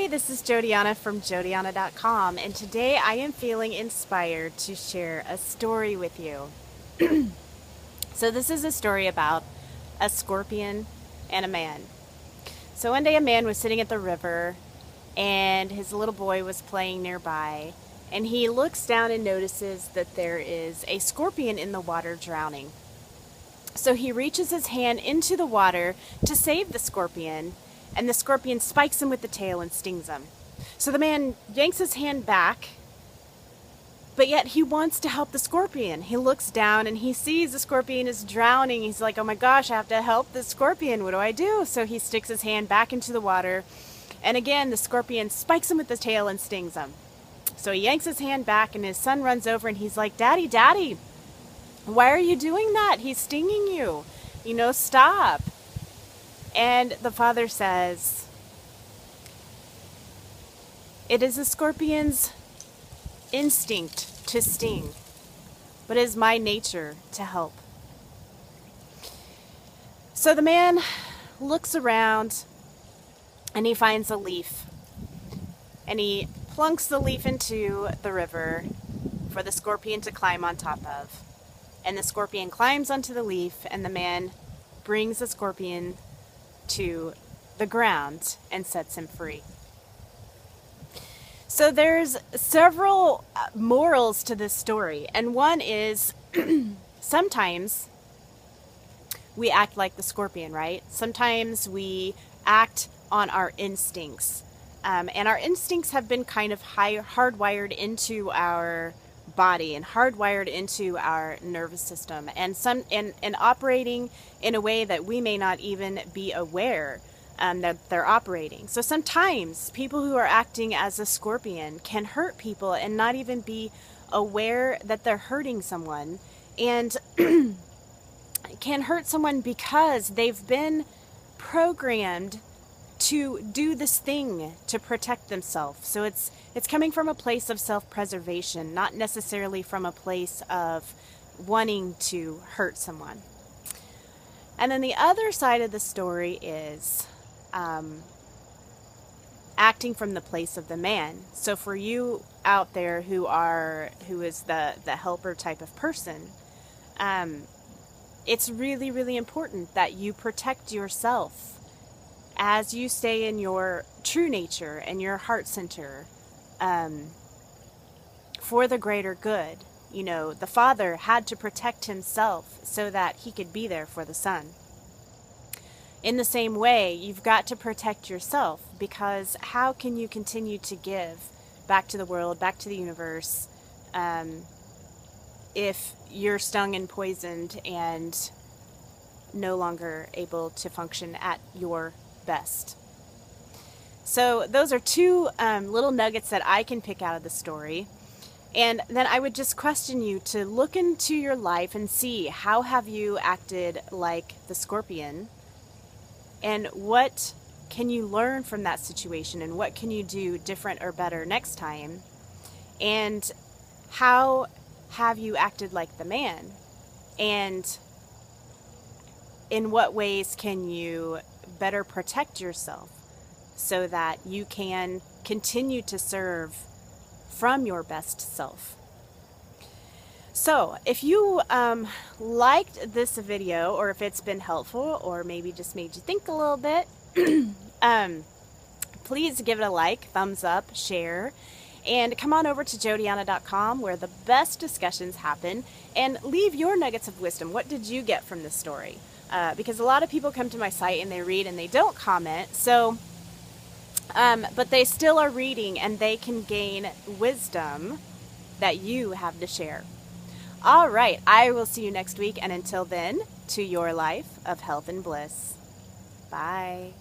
Hey, this is Jodi Ana from jodiana.com, and today I am feeling inspired to share a story with you. So this is a story about a scorpion and a man. So one day a man was sitting at the river and his little boy was playing nearby, and he looks down and notices that there is a scorpion in the water drowning. So he reaches his hand into the water to save the scorpion, and the scorpion spikes him with the tail and stings him. So the man yanks his hand back, but yet he wants to help the scorpion. He looks down and he sees the scorpion is drowning. He's like, oh my gosh, I have to help the scorpion. What do I do? So he sticks his hand back into the water, and again the scorpion spikes him with the tail and stings him. So he yanks his hand back, and his son runs over and he's like, Daddy, Daddy, why are you doing that? He's stinging you. Stop. And the father says, it is the scorpion's instinct to sting, but it is my nature to help. So the man looks around and he finds a leaf, and he plunks the leaf into the river for the scorpion to climb on top of. And the scorpion climbs onto the leaf, and the man brings the scorpion to the ground and sets him free. So there's several morals to this story, and one is sometimes we act like the scorpion, right? Sometimes we act on our instincts, and our instincts have been kind of hardwired into our body and hardwired into our nervous system, and operating in a way that we may not even be aware that they're operating. So sometimes people who are acting as a scorpion can hurt people and not even be aware that they're hurting someone, and can hurt someone because they've been programmed to do this thing to protect themselves. So it's coming from a place of self-preservation, not necessarily from a place of wanting to hurt someone. And then the other side of the story is acting from the place of the man. So for you out there who is the helper type of person, it's really, really important that you protect yourself as you stay in your true nature and your heart center, for the greater good. The father had to protect himself so that he could be there for the son. In the same way, you've got to protect yourself, because how can you continue to give back to the world, back to the universe, if you're stung and poisoned and no longer able to function at your best? So those are two little nuggets that I can pick out of the story. And then I would just question you to look into your life and see, how have you acted like the scorpion, and what can you learn from that situation, and what can you do different or better next time, and how have you acted like the man, and in what ways can you better protect yourself so that you can continue to serve from your best self. So if you liked this video, or if it's been helpful, or maybe just made you think a little bit, please give it a like, thumbs up, share, and come on over to jodiana.com, where the best discussions happen, and leave your nuggets of wisdom. What did you get from this story? Because a lot of people come to my site and they read and they don't comment, so but they still are reading, and they can gain wisdom that you have to share. All right, I will see you next week, and until then, to your life of health and bliss. Bye.